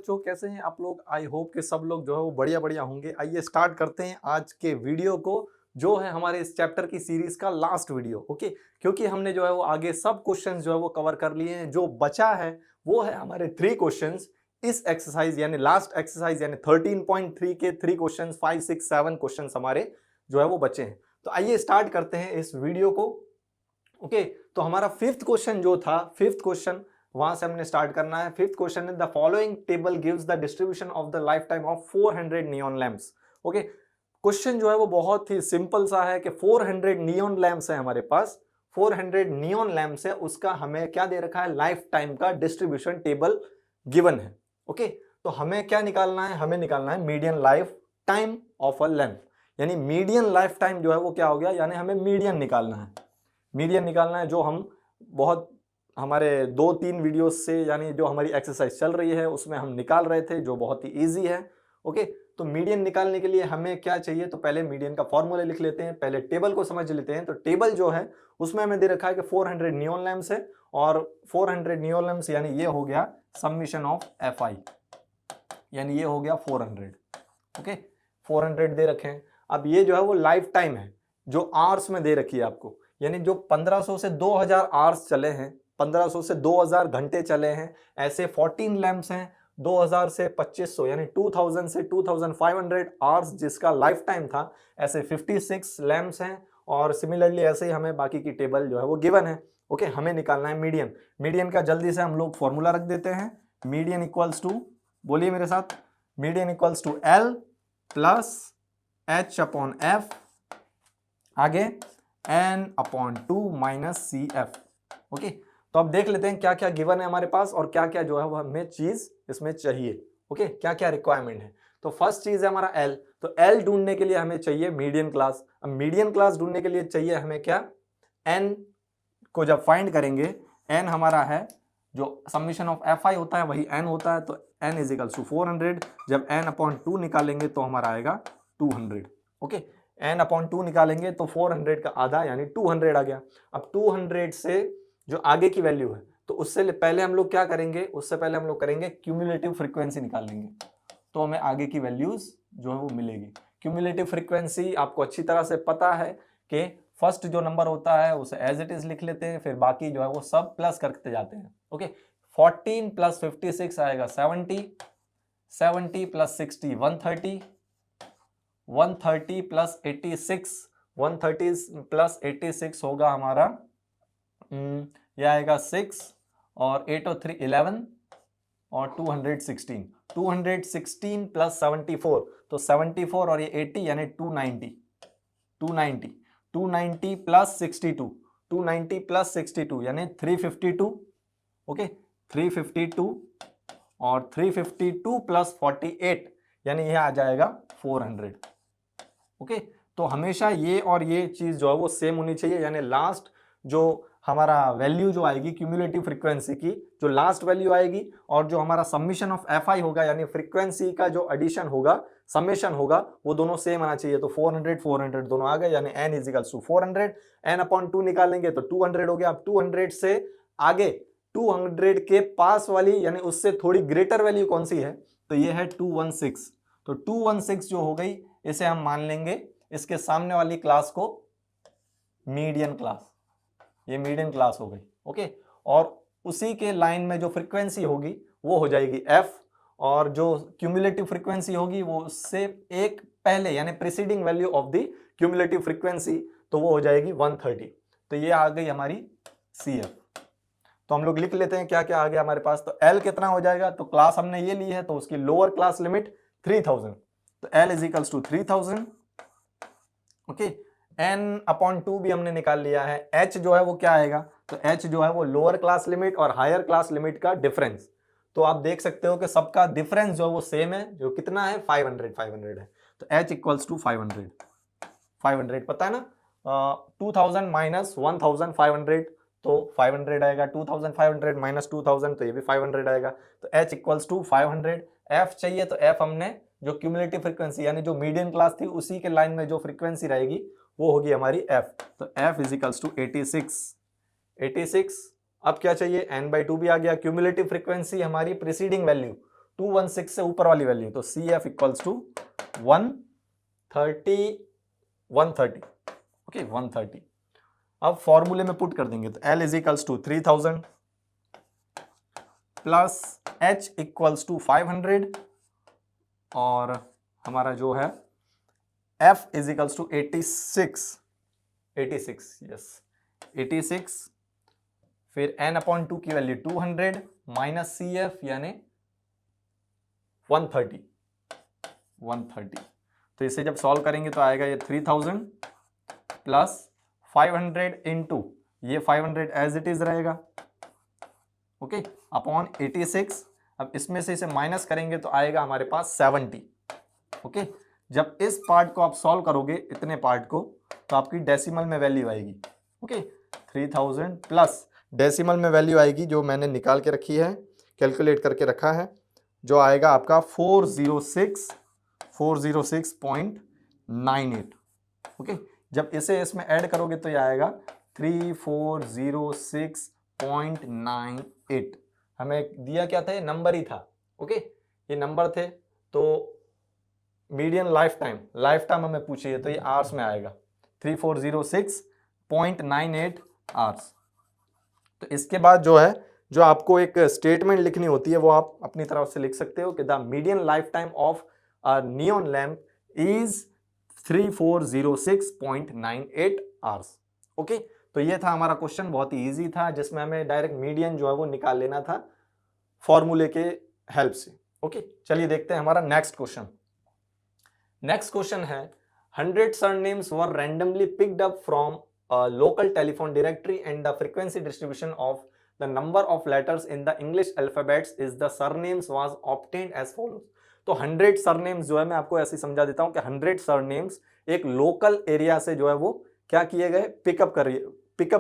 बच्चों, कैसे हैं आप लोग? आई होप कि सब लोग जो है वो बढ़िया बढ़िया होंगे। आइए स्टार्ट करते हैं आज के वीडियो को, जो है हमारे इस चैप्टर की सीरीज का लास्ट वीडियो। ओके, क्योंकि हमने जो है वो आगे सब क्वेश्चंस जो है वो कवर कर लिए हैं। जो बचा है वो है हमारे 3 क्वेश्चंस इस एक्सरसाइज यानी लास्ट एक्सरसाइज यानी 13.3 के 3 क्वेश्चंस, 5, 6, 7 क्वेश्चंस हमारे जो है वो बचे हैं। तो आइए स्टार्ट करते हैं इस वीडियो को। ओके, तो हमारा फिफ्थ क्वेश्चन जो था, फिफ्थ क्वेश्चन वहां से हमने स्टार्ट करना है। फिफ्थ क्वेश्चन है the following table gives the distribution of the life time of 400 neon lamps. Okay, question जो है वो बहुत ही सिंपल सा है कि 400 नियॉन लैंप्स है हमारे पास, 400 नियॉन लैंप्स है, उसका हमें क्या दे रखा है, लाइफ टाइम का डिस्ट्रीब्यूशन टेबल गिवन है। ओके, तो हमें क्या निकालना है, हमें निकालना है median life time of a lamp, यानी मीडियन लाइफ टाइम जो है वो क्या हो गया, यानी हमें मीडियन निकालना है। मीडियन निकालना है, जो हम बहुत हमारे 2-3 वीडियोस से, यानी जो हमारी एक्सरसाइज चल रही है उसमें हम निकाल रहे थे, जो बहुत ही इजी है। ओके, तो मीडियन निकालने के लिए हमें क्या चाहिए, तो पहले मीडियन का फॉर्मूला लिख लेते हैं, पहले टेबल को समझ लेते हैं। तो टेबल जो है उसमें हमें दे रखा है कि 400 नियॉन लैंप्स है, और 400 नियॉन लैंप्स यानी ये हो गया समीशन ऑफ Fi, यानी ये हो गया 400। ओके, 400 दे रखे हैं। अब ये जो है वो लाइफ टाइम है, जो आवर्स में दे रखी है आपको, यानी जो 1500 से 2000 आवर्स चले हैं, 1500 से 2000 घंटे चले हैं, ऐसे 14 लैंप्स हैं। 2000 से 2500 यानी 2000 से 2500 आवर्स जिसका लाइफ टाइम था, ऐसे 56 लैंप्स हैं। और सिमिलरली ऐसे ही हमें बाकी की टेबल जो है वो गिवन है। ओके, हमें निकालना है मीडियन। मीडियन का जल्दी से हम लोग फॉर्मूला रख देते हैं। मीडियन इक्वल्स टू, बोलिए मेरे साथ, median equals to L plus H upon F, आगे N/2 माइनस CF। ओके, तो अब देख लेते हैं क्या क्या गिवन है हमारे पास और क्या क्या जो है वो हमें चीज इसमें चाहिए। ओके, क्या क्या रिक्वायरमेंट है। तो फर्स्ट चीज है हमारा L, तो L ढूंढने के लिए हमें चाहिए मीडियन क्लास। अब मीडियन क्लास ढूंढने के लिए चाहिए हमें क्या, N को जब फाइंड करेंगे, N हमारा है जो समीशन ऑफ Fi होता है वही N होता है, तो N इज इक्वल्स टू 400। जब N/2 निकालेंगे तो हमारा आएगा 200। ओके, N/2 निकालेंगे तो 400 का आधा यानी 200 आ गया। अब 200 से जो आगे की वैल्यू है, तो उससे पहले हम लोग क्या करेंगे, उससे पहले हम लोग करेंगे क्यूमुलेटिव फ्रीक्वेंसी निकालेंगे, तो हमें आगे की वैल्यूज जो है वो मिलेगी। क्यूमुलेटिव फ्रीक्वेंसी आपको अच्छी तरह से पता है कि फर्स्ट जो नंबर होता है उसे एज इट इज लिख लेते हैं, फिर बाकी जो है वो सब प्लस करते जाते हैं। ओके, 14 प्लस 56 आएगा 70, 70 प्लस 60 130, 130 प्लस 86, 130 प्लस 86 होगा हमारा, यह आएगा 6, और 8 और 3 11, और 216, 216 प्लस 74, तो 74 और ये 80 यानी 290, 290, 290 प्लस 62, 290 प्लस 62 यानी 352। ओके, 352 और 352 प्लस 48 यानी यह आ जाएगा 400। ओके, तो हमेशा ये और ये चीज जो है वो सेम होनी चाहिए, यानी लास्ट जो हमारा वैल्यू जो आएगी क्यूमुलेटिव फ्रीक्वेंसी की, जो लास्ट वैल्यू आएगी, और जो हमारा समीशन ऑफ Fi होगा यानी फ्रीक्वेंसी का जो एडिशन होगा, समेशन होगा, वो दोनों सेम आना चाहिए। तो 400 400 दोनों आ गए, यानी N is equals to 400। N/2 निकालेंगे तो 200 हो गया। अब 200 से आगे 200 के पास वाली यानी उससे थोड़ी ग्रेटर वैल्यू कौन सी है, तो ये है 216। तो 216 जो हो गई, इसे हम मान लेंगे इसके सामने वाली क्लास को मीडियन क्लास, ये मीडियन क्लास हो गई। ओके, और उसी के लाइन में जो फ्रीक्वेंसी होगी वो हो जाएगी F, और जो क्यूमुलेटिव फ्रीक्वेंसी होगी वो उससे एक पहले यानी preceding value of the cumulative frequency, तो वो हो जाएगी 130। तो ये आ गई हमारी CF। तो हम लोग लिख लेते हैं क्या क्या आ गया हमारे पास। तो L कितना हो जाएगा, तो क्लास हमने ये ली है तो उसकी लोअर क्लास लिमिट 3000, तो L is equals to 3000। Okay, N/2 भी हमने निकाल लिया है। H जो है वो क्या आएगा, तो H जो है वो लोअर क्लास लिमिट और हायर क्लास लिमिट का डिफरेंस। तो आप देख सकते हो कि सबका डिफरेंस जो है वो सेम है, जो कितना है 500 500 है। तो H इक्वल्स टू 500, 500 पता है ना, 2000 माइनस 1500 तो 500 आएगा, 2500 माइनस 2000 तो ये भी 500 आएगा। तो H इक्वल्स टू 500। F चाहिए तो F हमने जो क्यूमुलेटिव फ्रीक्वेंसी यानी जो मीडियन क्लास थी उसी के लाइन में जो फ्रीक्वेंसी रहेगी वो होगी हमारी F। तो F इज इक्वल्स टू 86, 86। अब क्या चाहिए, N/2 भी आ गया। क्यूमुलेटिव फ्रीक्वेंसी हमारी प्रीसीडिंग वैल्यू 216 से ऊपर वाली वैल्यू, तो CF इक्वल्स टू 130 ओके 130। अब फॉर्मूले में पुट कर देंगे तो L is equals to 3000 plus H equals to 500 और हमारा जो है F is equals to 86 yes 86, फिर n/2 की वैल्यू 200 माइनस CF यानी 130। तो इसे जब सॉल्व करेंगे तो आएगा ये 3000 प्लस 500 इंटू ये 500 एज इट इज रहेगा, ओके, अपॉन 86। अब इसमें से इसे माइनस करेंगे तो आएगा हमारे पास 70, ओके। जब इस पार्ट को आप सॉल्व करोगे इतने पार्ट को, तो आपकी डेसिमल में वैल्यू आएगी, ओके। 3000 प्लस डेसिमल में वैल्यू आएगी जो मैंने निकाल के रखी है, कैलकुलेट करके रखा है, जो आएगा आपका 406.98, ओके। जब इसे इसमें ऐड करोगे तो ये आएगा 3406.98। हमें दिया क्या था, ये नंबर ही था, ओके, ये नंबर थे। तो मीडियन लाइफ टाइम हमें पूछिए तो ये आवर्स में आएगा 3406.98 आवर्स। तो इसके बाद जो है, जो आपको एक स्टेटमेंट लिखनी होती है वो आप अपनी तरफ से लिख सकते हो कि the median life time of a neon lamp is 3406.98 hours, okay. तो ये था हमारा क्वेश्चन, बहुत ही इजी था, जिसमें हमें डायरेक्ट मीडियन जो है वो निकाल लेना था फॉर्मूले के हेल्प से, ओके। चलिए देखते हैं हमारा नेक्स्ट क्वेश्चन। नेक्स्ट क्वेश्चन है 100 surnames were randomly picked up from a local telephone directory and the frequency distribution of the number of letters in the English alphabets is the surnames was obtained as follows। तो 100 surnames जो है, मैं आपको ऐसे समझा देता हूं कि 100 surnames एक लोकल एरिया से जो है वो क्या किए गए, पिकअप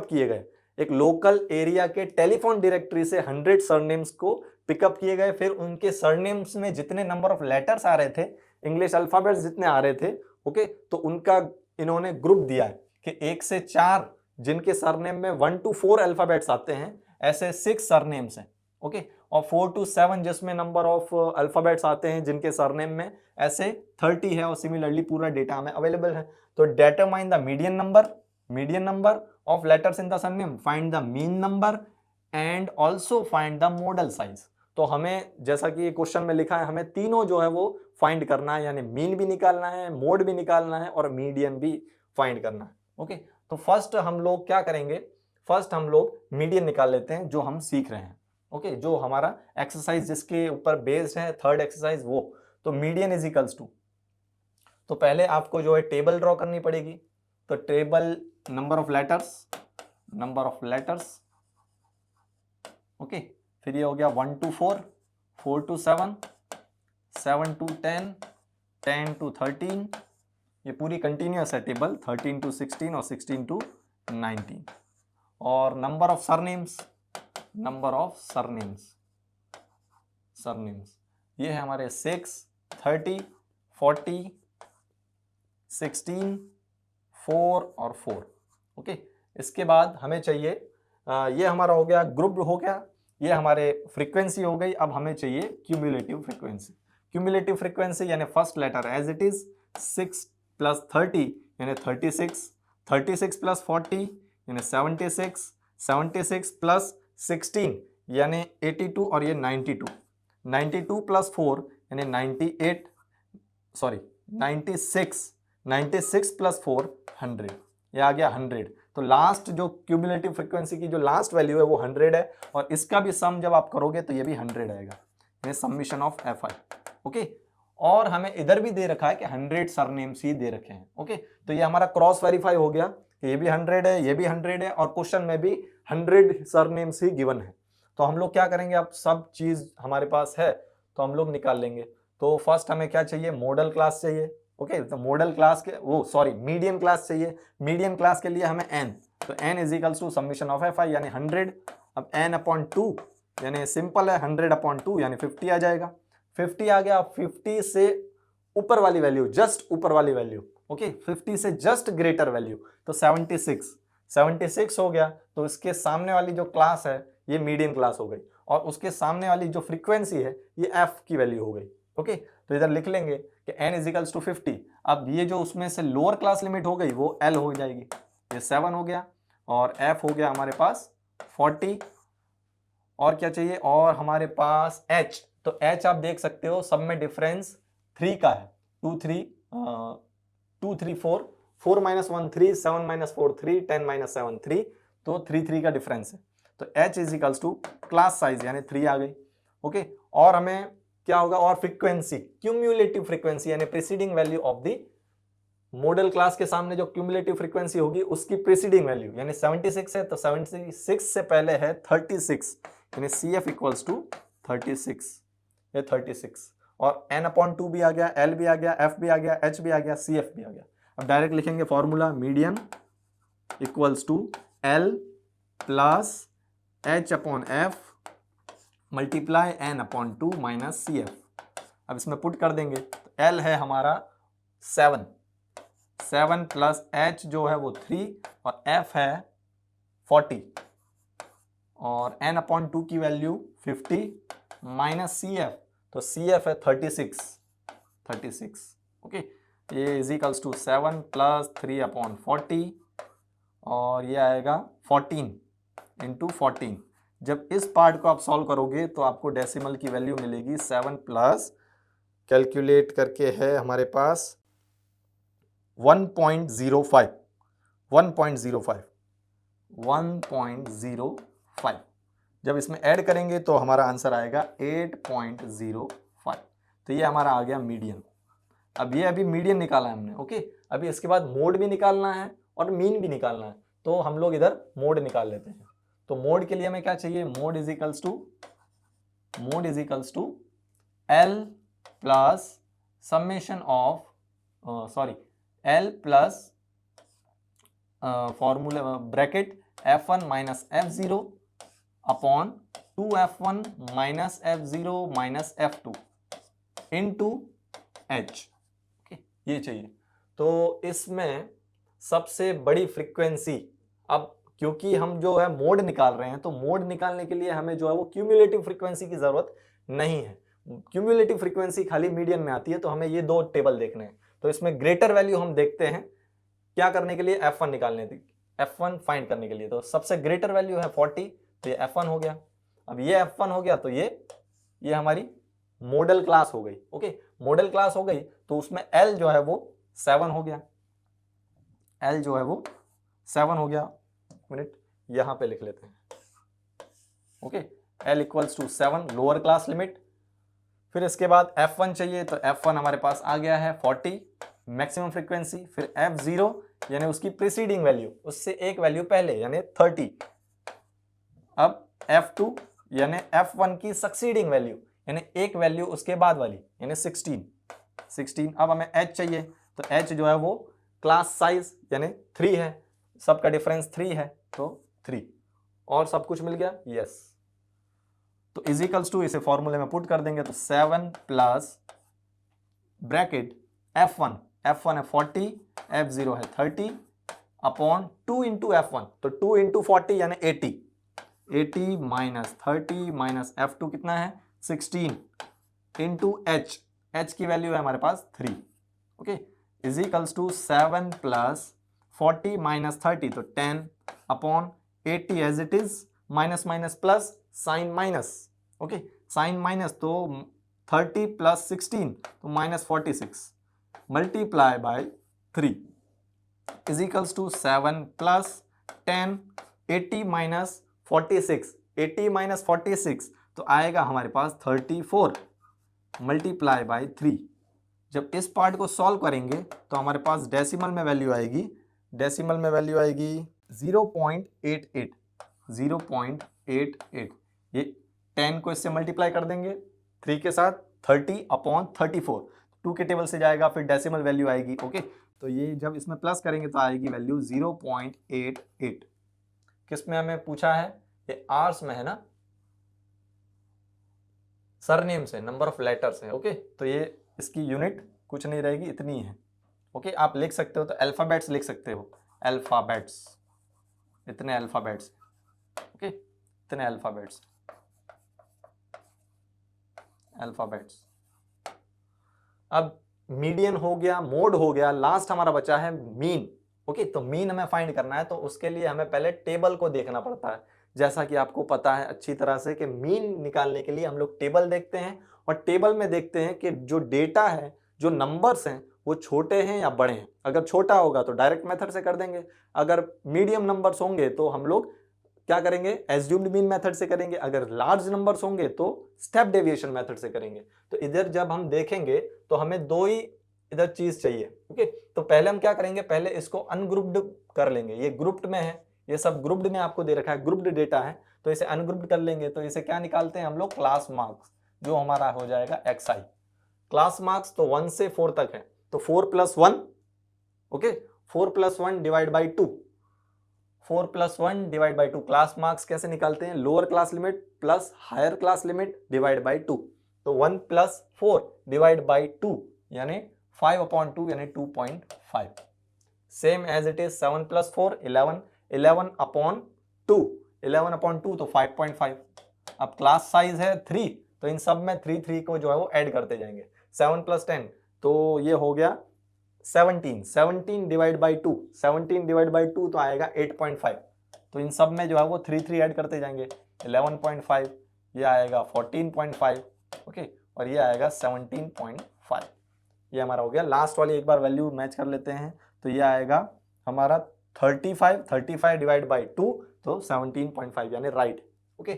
किए गए। एक लोकल एरिया के टेलीफोन डायरेक्टरी से 100 सरनेम्स को पिकअप किए गए। फिर उनके सरनेम्स में जितने नंबर ऑफ लेटर्स आ रहे थे, इंग्लिश अल्फाबेट्स जितने आ रहे थे, ओके, तो उनका इन्होंने ग्रुप दिया है कि 1 से 4 जिनके सरनेम में 1 to 4 अल्फाबेट्स आते हैं, ऐसे 6 सरनेम्स हैं, ओके, और 4 to 7 जिसमें नंबर ऑफ अल्फाबेट्स आते हैं जिनके सरनेम में, ऐसे 30 है। और सिमिलरली पूरा डेटा हमें अवेलेबल है। तो determine the median number of letters in the surname, find the mean number and also find the model size. तो हमें, जैसा कि क्वेश्चन में लिखा है, हमें तीनों जो है वो फाइंड करना है, यानी मीन भी निकालना है, मोड भी निकालना है और मीडियन भी फाइंड करना है, ओके। तो फर्स्ट हम लोग क्या करेंगे, फर्स्ट हम लोग मीडियन निकाल लेते हैं जो हम सीख रहे हैं, ओके, जो हमारा एक्सरसाइज जिसके ऊपर बेस्ड है, थर्ड एक्सरसाइज वो। तो मीडियन इज इक्वल्स टू, तो पहले आपको जो है टेबल ड्रॉ करनी पड़ेगी। तो table number of letters, okay, फिर ये हो गया 1 to 4, 4 to 7, 7 to 10, 10 to 13, ये पूरी कंटिन्यूअस है टेबल, 13 to 16 और 16 to 19। और नंबर ऑफ सरनेम्स ये है हमारे 6, 30, 40, 16, 4 और 4, ओके। इसके बाद हमें चाहिए, ये हमारा हो गया ग्रुप हो गया, ये हमारे फ्रीक्वेंसी हो गई। अब हमें चाहिए क्यूमुलेटिव फ्रीक्वेंसी यानी first letter as it is 6 + 30 यानी 36, 36 + 40 यानी 76, 76 + 16 यानी 82 और ये 92, 92 + 4 यानी 98, सॉरी 96, 96 + 4 100, ये आ गया 100। तो लास्ट जो क्यूमुलेटिव फ्रीक्वेंसी की जो लास्ट वैल्यू है वो 100 है, और इसका भी सम जब आप करोगे तो ये भी 100 आएगा, ये समीशन ऑफ Fi, ओके। और हमें इधर भी दे रखा है कि 100 सरनेम्स ही दे रखे हैं, ओके। तो ये हमारा क्रॉस वेरीफाई हो गया कि ये भी 100 है, ये भी 100 है, और क्वेश्चन में भी 100 सरनेम्स ही गिवन है। तो हम लोग क्या करेंगे, अब सब चीज हमारे पास है तो हम लोग निकाल लेंगे। तो फर्स्ट हमें क्या चाहिए, मॉडल क्लास चाहिए, ओके। तो मॉडल क्लास के मीडियन क्लास चाहिए। मीडियन क्लास के लिए हमें n, तो n is equals to summation of Fi यानी 100। अब n/2 यानी सिंपल है, 100/2 यानी 50 आ जाएगा। 50 आ गया। 50 से ऊपर वाली वैल्यू, जस्ट ऊपर वाली वैल्यू, ओके, 50 से जस्ट ग्रेटर वैल्यू, तो 76 हो गया। तो इसके सामने वाली जो क्लास है ये मीडियन क्लास हो गई। और उसके सामने वाली जो फ्रीक्वेंसी है ये f की वैल्यू हो गई। ओके, तो इधर लिख लेंगे कि n इजिकल्स टू 50। अब ये जो उसमें से लोअर क्लास लिमिट हो गई वो l हो जाएगी, ये 7 हो गया और f हो गया हमारे पास 40। और क्या चाहिए, और हमारे पास h, तो h आप देख सकते हो सब में डिफरेंस 3 का है, 2 3 2 3 4, 4 माइनस 1 3, 7 माइनस 4 3, 10 माइनस 7 3, तो 3 3 का डिफरेंस है। तो h is equals to class size यानी 3 आ गई। ओके, और हमें क्या होगा, और फ्रीक्वेंसी, क्यूम्युलेटिव फ्रीक्वेंसी यानी preceding value of the model class के सामने जो क्यूमुलेटिव फ्रीक्वेंसी होगी उसकी प्रीसीडिंग वैल्यू यानी 76 है, तो 76 से पहले है 36 यानी CF इक्वल्स टू 36, ये 36। और n/2 भी आ गया, L भी आ गया, F भी आ गया, H भी आ गया, CF भी आ गया। अब डायरेक्ट लिखेंगे formula, median equals to L plus H/F multiply n/2 minus CF। अब इसमें पुट कर देंगे, तो L है हमारा 7 प्लस H जो है वो 3 और F है 40 और n/2 की वैल्यू 50 माइनस CF, तो CF है 36। ओके, ये इज इक्वल्स टू 7 प्लस 3/40 और ये आएगा 14 इंटू 14। जब इस पार्ट को आप सॉल्व करोगे तो आपको डेसिमल की वैल्यू मिलेगी 7 प्लस, कैलकुलेट करके है हमारे पास 1.05। जब इसमें ऐड करेंगे तो हमारा आंसर आएगा 8.05। तो ये हमारा आ गया मीडियन। अब ये अभी मीडियन निकाला है हमने। ओके, अभी इसके बाद मोड भी निकालना है और मीन भी निकालना है, तो हम लोग इधर मोड निकाल लेते हैं। तो मोड के लिए हमें क्या चाहिए, mode is equals to L plus summation of L plus formula bracket F1 minus F0 upon 2F1 minus F0 minus F2 into H। ये चाहिए। तो इसमें सबसे बड़ी फ्रीक्वेंसी, अब क्योंकि हम जो है मोड निकाल रहे हैं, तो मोड निकालने के लिए हमें जो है वो क्यूमुलेटिव फ्रीक्वेंसी की जरूरत नहीं है। क्यूमुलेटिव फ्रीक्वेंसी खाली मीडियन में आती है, तो हमें ये दो टेबल देखने हैं। तो इसमें ग्रेटर वैल्यू हम देखते हैं क्या करने के लिए, F1 निकालने की, F1 फाइंड करने के लिए। तो सबसे ग्रेटर वैल्यू है 40, तो ये F1 हो गया। अब ये F1 हो गया तो ये हमारी मॉडल क्लास हो गई। ओके, मॉडल क्लास हो गई तो उसमें L जो है वो 7 हो गया, L जो है वो 7 हो गया। मिनट यहां पे लिख लेते हैं। Okay, L equals to 7 lower class limit. फिर इसके बाद F1 चाहिए, तो F1 हमारे पास आ गया है 40 मैक्सिमम फ्रीक्वेंसी। फिर F0 यानी उसकी प्रीसीडिंग वैल्यू, उससे एक वैल्यू पहले यानी 30। अब F2 यानी F1 की सक्सीडिंग वैल्यू यानी एक वैल्यू उसके बाद वाली यानी 16। अब हमें H चाहिए, तो H जो है वो क्लास साइज यानी 3 है, सबका डिफरेंस 3 है, तो 3 और सब कुछ मिल गया। यस, तो इज इक्वल्स टू, इसे फॉर्मूले में पुट कर देंगे, तो 7 प्लस ब्रैकेट F1 है 40, F0 है 30 अपॉन 2 इंटू F1, तो 2 इंटू 40 यानी 80 माइनस 30 माइनस F2 कितना है 16 इंटू H की वैल्यू है हमारे पास 3। Okay, is equals to 7 plus 40 minus 30, तो 10 upon 80 as it is, minus minus plus, sign minus. Okay, sign minus, तो 30 प्लस 16 तो minus 46 multiply by 3 is equals to 7 plus 10, 80 minus 46, 80 minus 46 तो आएगा हमारे पास 34 मल्टीप्लाई बाय 3। जब इस पार्ट को solve करेंगे तो हमारे पास डेसिमल में वैल्यू आएगी, 0.88। ये 10 को इससे मल्टीप्लाई कर देंगे 3 के साथ, 30 अपॉन 34, 2 के टेबल से जाएगा, फिर डेसिमल वैल्यू आएगी। ओके, तो ये जब इसमें प्लस करेंगे तो आएगी वैल्यू 0.88। किस में हमें पूछा है, ये आर्स में है ना, सरनेम से, नंबर ऑफ लेटर्स है। ओके, तो ये इसकी यूनिट कुछ नहीं रहेगी, इतनी है। ओके, आप लिख सकते हो तो अल्फाबेट्स लिख सकते हो, अल्फाबेट्स, इतने अल्फाबेट्स। ओके, इतने अल्फाबेट्स। अल्फाबेट्स। अब मीडियन हो गया, मोड हो गया, लास्ट हमारा बचा है मीन। ओके, तो मीन हमें फाइंड करना है, तो उसके लिए हमें पहले टेबल को देखना पड़ता है। जैसा कि आपको पता है अच्छी तरह से कि मीन निकालने के लिए हम लोग टेबल देखते हैं, और टेबल में देखते हैं कि जो डेटा है, जो नंबर्स हैं, वो छोटे हैं या बड़े हैं। अगर छोटा होगा तो डायरेक्ट मेथड से कर देंगे, अगर मीडियम नंबर्स होंगे तो हम लोग क्या करेंगे, एज्यूम्ड मीन मेथड से करेंगे, अगर लार्ज नंबर्स होंगे तो स्टेप डेविएशन मेथड से करेंगे। तो इधर जब हम देखेंगे तो हमें दो ही इधर चीज चाहिए। ओके, तो पहले हम क्या करेंगे, पहले इसको अनग्रुप्ड कर लेंगे। ये ग्रुप्ड में है, ये सब ग्रुप्ड में आपको दे रखा है, ग्रुप्ड डेटा है, तो इसे अनग्रुप्ड कर लेंगे। तो इसे क्या निकालते हैं हम लोग, क्लास मार्क्स, जो हमारा हो जाएगा xi। क्लास मार्क्स तो 1 से 4 तक है, तो 4 + 1, okay, 4 + 1 divide by 2, 4 + 1 divide by 2। Class marks कैसे निकालते हैं, lower class limit plus higher class limit divide by 2। तो 1 + 4 डिवाइड बाई 2 यानी 5/2 यानी 2.5। सेम एज इट इज 7 + 4 11, 11/2, 11/2 तो 5.5। अब क्लास साइज है 3, तो इन सब में 3 को जो है वो ऐड करते जाएंगे। 7 + 10 तो ये हो गया 17, 17 डिवाइड बाई 2, 17 डिवाइड बाई 2 तो आएगा 8.5। तो इन सब में जो है वो 3 ऐड करते जाएंगे, 11.5, ये आएगा 14.5, ओके, और ये आएगा 17.5। ये हमारा हो गया। लास्ट वाली एक बार वैल्यू मैच कर लेते हैं, तो ये आएगा हमारा 35 डिवाइड बाई 2 तो 17.5 यानी राइट। ओके,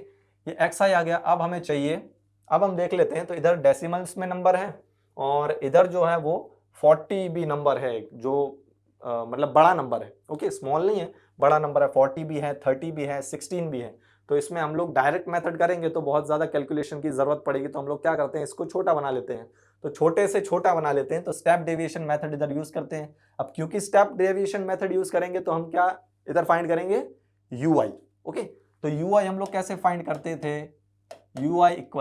ये xi आ गया। अब हमें चाहिए, अब हम देख लेते हैं, तो इधर डेसिमल्स में नंबर है और इधर जो है वो 40 भी नंबर है, जो मतलब बड़ा नंबर है। ओके, स्मॉल नहीं है, बड़ा नंबर है, 40 भी है, 30 भी है, 16 भी है। तो इसमें हम लोग डायरेक्ट मेथड करेंगे तो बहुत ज़्यादा कैलकुलेशन की ज़रूरत पड़ेगी, तो हम लोग क्या करते हैं, इसको छोटा बना लेते हैं। तो छोटे से छोटा बना लेते हैं, तो स्टेप डेविएशन मेथड इधर यूज़ करते हैं। अब क्योंकि स्टेप डेविएशन मेथड यूज़ करेंगे तो हम क्या इधर फाइंड करेंगे, ui। ओके, तो ui हम लोग कैसे फाइंड करते थे, ui =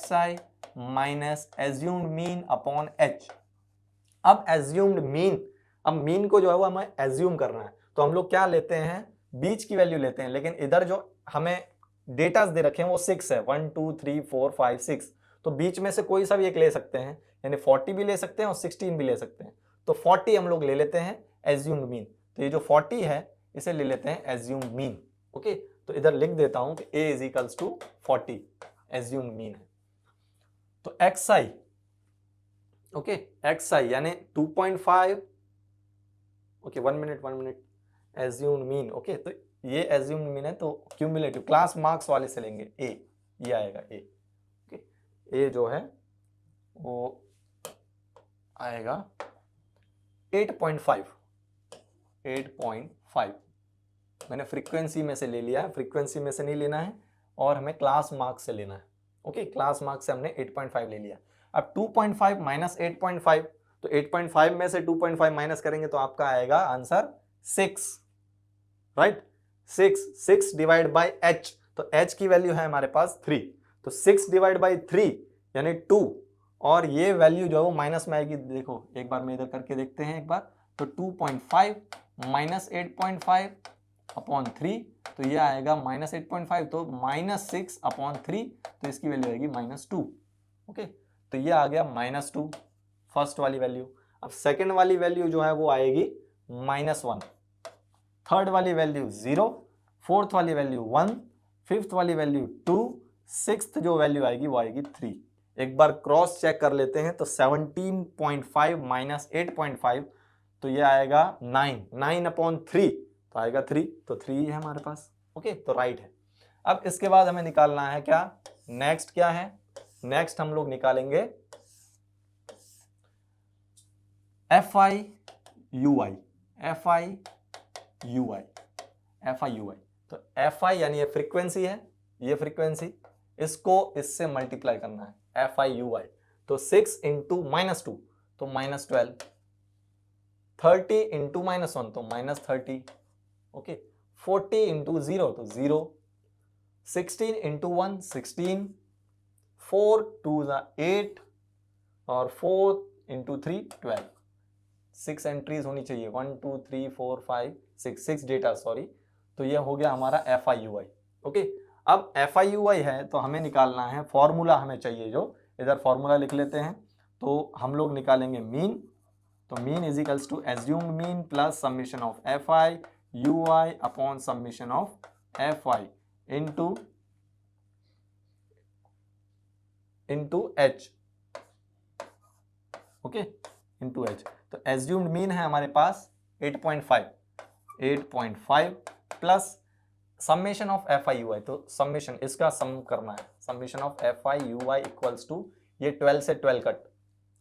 xi minus assumed mean upon h। अब एज्यूम्ड मीन, अब मीन को जो है वो हमें एज्यूम करना है, तो हम लोग क्या लेते हैं, बीच की वैल्यू लेते हैं। लेकिन इधर जो हमें डेटास दे रखे हैं वो 6 है, 1 2 3 4 5 6, तो बीच में से कोई सा भी एक ले सकते हैं, यानी 40 भी ले सकते हैं और 16 भी ले सकते हैं। तो 40 हम लोग ले लेते हैं एज्यूम्ड मीन, तो ये जो 40 है इसे ले लेते हैं एज्यूम्ड मीन। ओके, तो इधर लिख देता हूं कि a = 40 एज्यूम्ड मीन है। तो xi, ओके, xi यानी 2.5, okay, 1 minute, assumed mean. Okay, तो ये एज्यूम्ड मीन है, तो क्यूमुलेटिव क्लास मार्क्स वाले से लेंगे a, ये आएगा a। ओके, a जो है वो आएगा 8.5, 8.5। मैंने फ्रीक्वेंसी में से ले लिया है, फ्रीक्वेंसी में से नहीं लेना है और हमें क्लास मार्क्स से लेना है। ओके, क्लास मार्क्स से हमने 8.5 ले लिया। अब 2.5 माइनस 8.5, तो 8.5 में से 2.5 माइनस करेंगे तो आपका आएगा answer 6, right. 6 divide by h, तो h की वैल्यू है हमारे पास 3, तो 6 डिवाइड बाई 3 यानी 2, और ये वैल्यू जो है वो माइनस में आएगी। देखो एक बार मैं इधर करके देखते हैं एक बार, तो 2.5 माइनस 8.5 अपॉन 3, तो ये आएगा माइनस 8.5, तो -6/3, तो इसकी वैल्यू आएगी -2। ओके, तो ये आ गया -2 फर्स्ट वाली वैल्यू। अब सेकेंड वाली वैल्यू जो है वो आएगी -1, थर्ड वाली वैल्यू 0, फोर्थ वाली वैल्यू 1, फिफ्थ वाली वैल्यू 2, सिक्स्थ जो वैल्यू आएगी वो आएगी 3। एक बार क्रॉस चेक कर लेते हैं, तो 17.5 माइनस 8.5, तो ये आएगा 9, 9/3 तो आएगा 3, तो 3 है हमारे पास। ओके, तो राइट है। अब इसके बाद हमें निकालना है क्या, नेक्स्ट क्या है, नेक्स्ट हम लोग निकालेंगे FI/UI, FI/UI, FI/UI। तो FI यानी ये फ्रीक्वेंसी है, ये फ्रीक्वेंसी, इसको इससे मल्टीप्लाई करना है, FI/UI। तो 6 × -2 तो -12, 30 × -1 तो -30, ओके, 40 × 0 तो 0, 16 × 1 16, 4 2 8 और 4 × 3 12। 6 एंट्रीज होनी चाहिए, 1 2 3 4 5 6 डेटा, सॉरी। तो ये हो गया हमारा FI/UI। ओके, अब FI/UI है तो हमें निकालना है, फॉर्मूला हमें चाहिए जो इधर फॉर्मूला लिख लेते हैं। तो हम लोग निकालेंगे मीन, तो mean is equals to assumed mean plus summation of F I U I upon summation of F I into H, okay, into H. तो एज्यूम्ड मीन है हमारे पास 8.5 plus summation of F I U I, तो summation इसका sum करना है, summation of F I U I equals to ये 12 से 12 कट,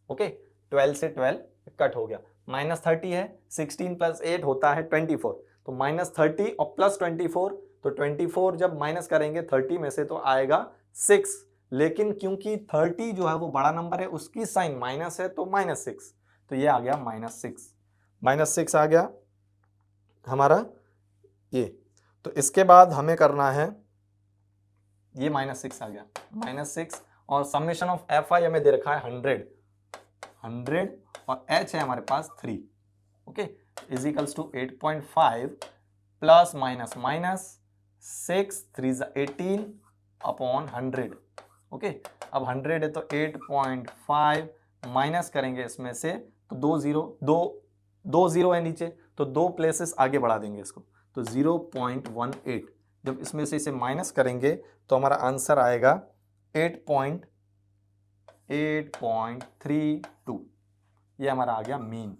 ओके, 12 से 12 कट हो गया, -30 है, 16 प्लस 8 होता है 24, तो -30 और प्लस 24, तो 24 जब माइनस करेंगे 30 में से तो आएगा 6, लेकिन क्योंकि 30 जो है वो बड़ा नंबर है, उसकी साइन माइनस है तो -6, तो ये आ गया -6 आ गया हमारा ये। तो इसके बाद हमें करना है, ये -6 आ गया, -6, और समेशन ऑफ एफ आई हमें दे रखा है 100 और एच है हमारे पास 3, okay, is equals to 8.5 plus minus 6 3 18 upon 100, okay. अब 100 है तो 8.5 माइनस करेंगे इसमें से, तो दो जीरो है नीचे, तो 2 प्लेसेस आगे बढ़ा देंगे इसको, तो 0.18, जब इसमें से इसे माइनस करेंगे तो हमारा आंसर आएगा 8.32, ये हमारा आ गया मीन,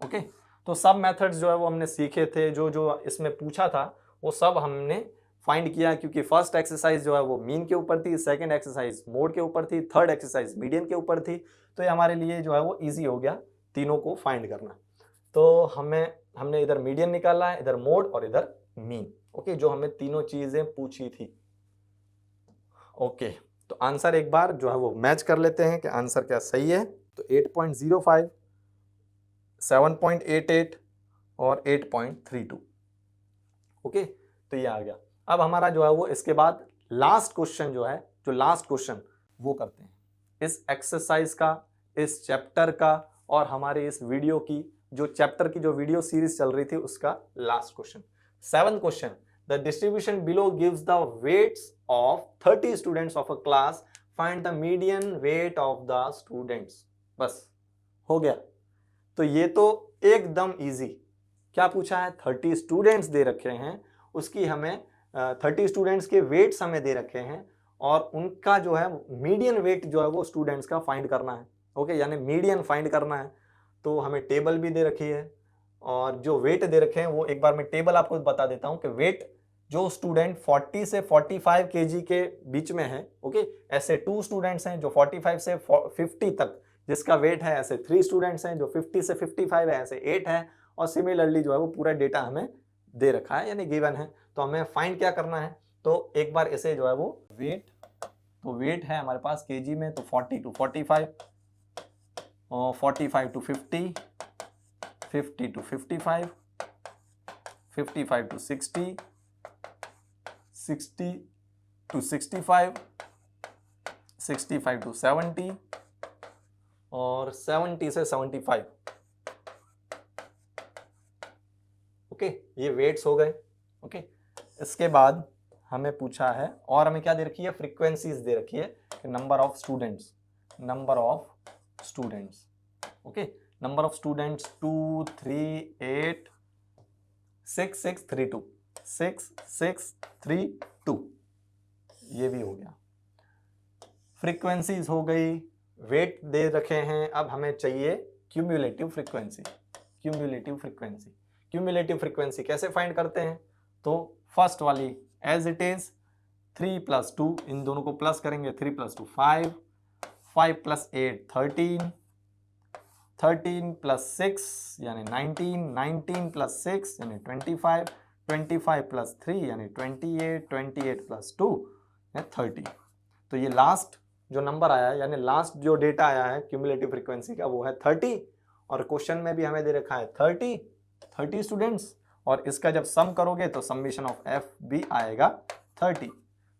ओके। तो सब मेथड्स जो है वो हमने सीखे थे, जो इसमें पूछा था वो सब हमने फाइंड किया, क्योंकि फर्स्ट एक्सरसाइज जो है वो मीन के ऊपर थी, सेकंड एक्सरसाइज मोड के ऊपर थी, थर्ड एक्सरसाइज मीडियन के ऊपर थी, तो ये हमारे लिए जो है वो इजी हो गया तीनों को फाइंड करना। तो हमने इधर मीडियन निकाला है, इधर मोड और इधर मीन, ओके, जो हमें तीनों चीजें पूछी थी, ओके। तो आंसर एक बार जो है वो मैच कर लेते हैं कि आंसर क्या सही है। तो 8.05, 7.88 और 8.32, ओके, तो ये आ गया। अब हमारा जो है वो इसके बाद लास्ट क्वेश्चन जो है, जो लास्ट क्वेश्चन वो करते हैं इस एक्सरसाइज का, इस चैप्टर का, और हमारे इस वीडियो की जो चैप्टर की जो वीडियो सीरीज चल रही थी उसका last question. 7th question, the distribution below gives the weights of 30 students of a class, find the median weight of the students. बस हो गया। तो ये तो एकदम इजी, क्या पूछा है, 30 स्टूडेंट्स दे रखे हैं, उसकी हमें 30 स्टूडेंट्स के वेट्स हमें दे रखे हैं, और उनका जो है मीडियन वेट जो है वो स्टूडेंट्स का फाइंड करना है, ओके, यानी मीडियन फाइंड करना है। तो हमें टेबल भी दे रखी है, और जो वेट दे रखे हैं वो एक बार मैं टेबल आपको बता देता हूं कि वेट जो स्टूडेंट 40 से 45 केजी के बीच में है, ओके, ऐसे 2 स्टूडेंट्स हैं जो 45 से 50 तक जिसका वेट है, ऐसे 3 स्टूडेंट्स हैं जो 50 से 55 है, ऐसे 8 है, और सिमिलरली जो है वो पूरा डेटा हमें दे रखा है, यानी गिवन है। तो हमें फाइंड क्या करना है, तो एक बार इसे जो है वो वेट, तो वेट है हमारे पास केजी में, तो 40 to 45 और 45 to 50, 50 to 55, 55 to 60, 60 to 65, 65 to 70 और 70 से 75, ओके, ये वेट्स हो गए, ओके। इसके बाद हमें पूछा है, और हमें क्या दे रखी है, फ्रीक्वेंसीज दे रखी है, number of students, okay, number of students 2 3 8 6 6 3 2 6 6 3 2, ये भी हो गया, फ्रीक्वेंसीज हो गई, वेट दे रखे हैं। अब हमें चाहिए क्यूम्युलेटिव फ्रीक्वेंसी कैसे फाइंड करते हैं, तो फर्स्ट वाली एज इट इज 3 + 2, इन दोनों को प्लस करेंगे, 3 + 2 5, 5 + 8 13, 13 + 6 यानी 19, 19 + 6 यानी 25, 25 + 3 यानी 28, 28 + 2 यानी 30। तो ये लास्ट जो नंबर आया है, यानी लास्ट जो डेटा आया है क्यूमुलेटिव फ्रीक्वेंसी का, वो है 30, और क्वेश्चन में भी हमें दे रखा है 30 स्टूडेंट्स, और इसका जब सम करोगे तो समेशन ऑफ एफ भी आएगा 30।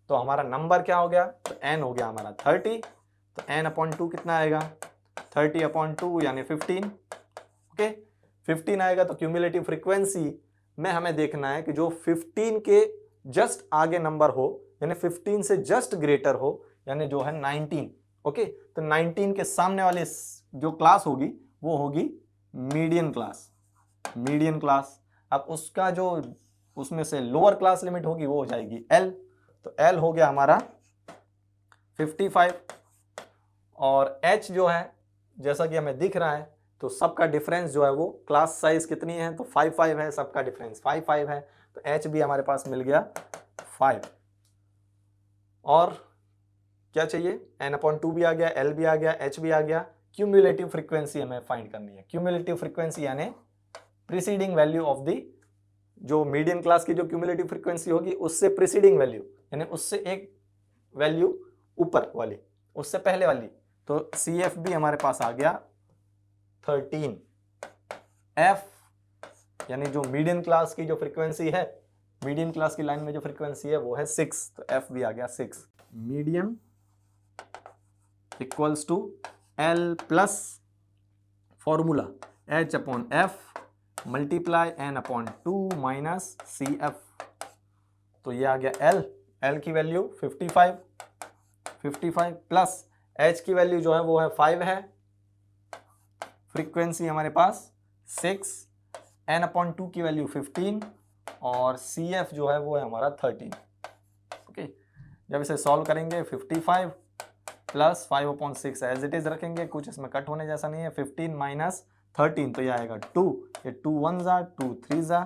तो हमारा नंबर क्या हो गया, तो एन हो गया हमारा 30, तो n/2 कितना आएगा, 30/2 यानी 15, ओके, 15 आएगा। तो क्यूमुलेटिव फ्रीक्वेंसी में हमें देखना है कि जो 15 के जस्ट आगे नंबर हो, यानी 15 से जस्ट ग्रेटर हो, यानी जो है 19। ओके, तो 19 के सामने वाले जो क्लास होगी वो होगी मीडियन क्लास। मीडियन क्लास, अब उसका जो उसमें से लोअर क्लास लिमिट होगी वो हो जाएगी L। तो L हो गया हमारा 55 और H जो है जैसा कि हमें दिख रहा है तो सबका डिफरेंस जो है वो क्लास साइज कितनी है तो 5 है, सबका डिफरेंस 5 है, तो H भी हमारे पास मिल गया 5। और क्या चाहिए, n/2 भी आ गया, L भी आ गया, H भी आ गया। क्यूमुलेटिव फ्रीक्वेंसी हमें फाइंड करनी है। क्यूमुलेटिव फ्रीक्वेंसी यानी प्रीसीडिंग वैल्यू ऑफ द, जो मीडियन क्लास की जो क्यूमुलेटिव फ्रीक्वेंसी होगी उससे प्रीसीडिंग वैल्यू, यानी उससे एक वैल्यू ऊपर वाली, उससे पहले वाली। तो CFB हमारे पास आ गया 13। F यानी जो मीडियन क्लास की जो फ्रीक्वेंसी है, मीडियन क्लास की लाइन में जो फ्रीक्वेंसी है वो है 6, तो F भी आ गया 6। Median equals to L plus formula H/F multiply N/2 minus CF। तो ये आ गया L की वैल्यू 55 प्लस H की वैल्यू जो है वो है 5 है, फ्रीक्वेंसी हमारे पास 6, N/2 की वैल्यू 15 और CF जो है वो है हमारा 13। ओके, जब इसे सॉल्व करेंगे 55 प्लस 5/6 एज इट इज रखेंगे, कुछ इसमें कट होने जैसा नहीं है। 15 माइनस 13 तो ये आएगा 2, ये 2 1 जा 2 3 जा,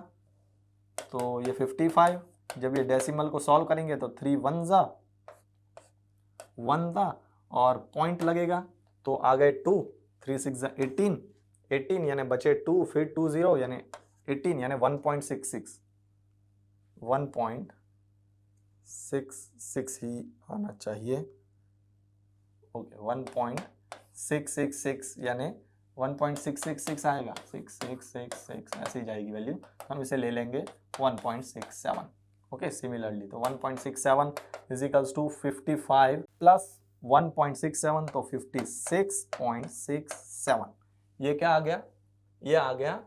तो ये 55। जब ये डेसिमल को सॉल्व करेंगे तो 3 1 जा 1 था और पॉइंट लगेगा तो आ गए 2, 3 6 जा 18 यानी बचे 2, फिर 2 0 यानी 18 यानी 1.66 ही आना चाहिए। ओके, 1.666 यानी 1.666 आएगा, 6666 ऐसे ही जाएगी वैल्यू, हम इसे ले लेंगे 1.67। ओके, सिमिलरली तो 1.67 इज इक्वल्स टू 55 प्लस 1.67 तो 56.67। ये क्या आ गया, ये आ गया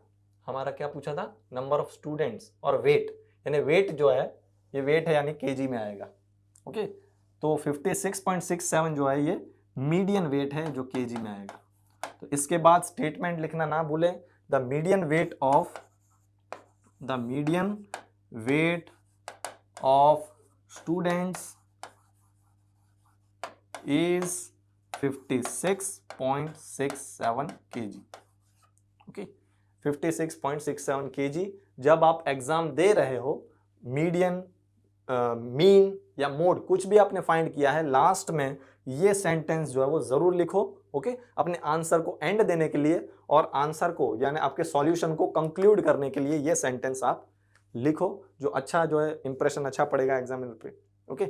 हमारा, क्या पूछा था, नंबर ऑफ स्टूडेंट्स और वेट, यानी वेट जो है ये वेट है यानी केजी में आएगा। ओके, तो 56.67 जो है ये मीडियन वेट है जो केजी में आएगा। तो इसके बाद स्टेटमेंट लिखना ना भूलें, the median weight of students is 56.67 KG. Okay, 56.67 KG. जब आप एग्जाम दे रहे हो, मीडियन मीन या मोड कुछ भी आपने फाइंड किया है, लास्ट में ये सेंटेंस जो है वो जरूर लिखो। ओके, अपने आंसर को एंड देने के लिए और आंसर को यानी आपके सॉल्यूशन को कंक्लूड करने के लिए ये सेंटेंस आप लिखो, जो अच्छा जो है इंप्रेशन अच्छा पड़ेगा एग्जामिनर पे। ओके,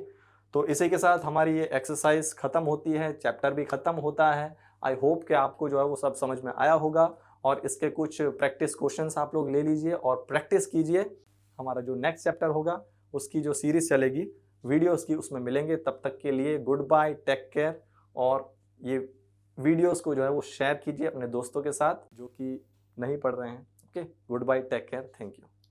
तो इसी के साथ हमारी ये एक्सरसाइज खत्म होती है, चैप्टर भी खत्म होता है। आई होप कि आपको जो है वो सब समझ में आया होगा और इसके कुछ प्रैक्टिस क्वेश्चंस आप लोग ले लीजिए और प्रैक्टिस कीजिए। हमारा जो नेक्स्ट चैप्टर होगा उसकी जो सीरीज चलेगी वीडियोस की, उसमें मिलेंगे। तब तक के लिए गुड बाय, टेक केयर, और ये वीडियोस को जो है वो शेयर कीजिए अपने दोस्तों के साथ जो कि नहीं पढ़ रहे हैं। Okay, goodbye, take care, thank you.